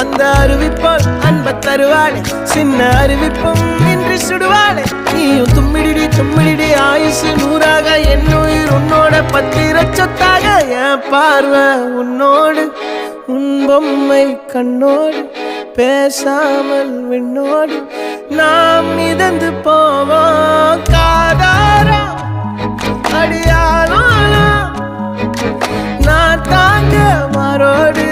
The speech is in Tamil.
அந்த அறிவிப்போல் அன்ப தருவாளே சின்ன அறிவிப்பும் இன்றி சுடுவாளே நீயும் தும்மிடி தும்மிடி ஆயுசு நூறாக என் உயிர் உன்னோட பத்திர சொத்தாக என் பார்வை உன்னோடு உன் பொம்மை கண்ணோடு பேசாமல் விண்ணோடு நாம் மிதந்து போவோம் காதாரா அடியாலும் நான் தாங்க மாறோடு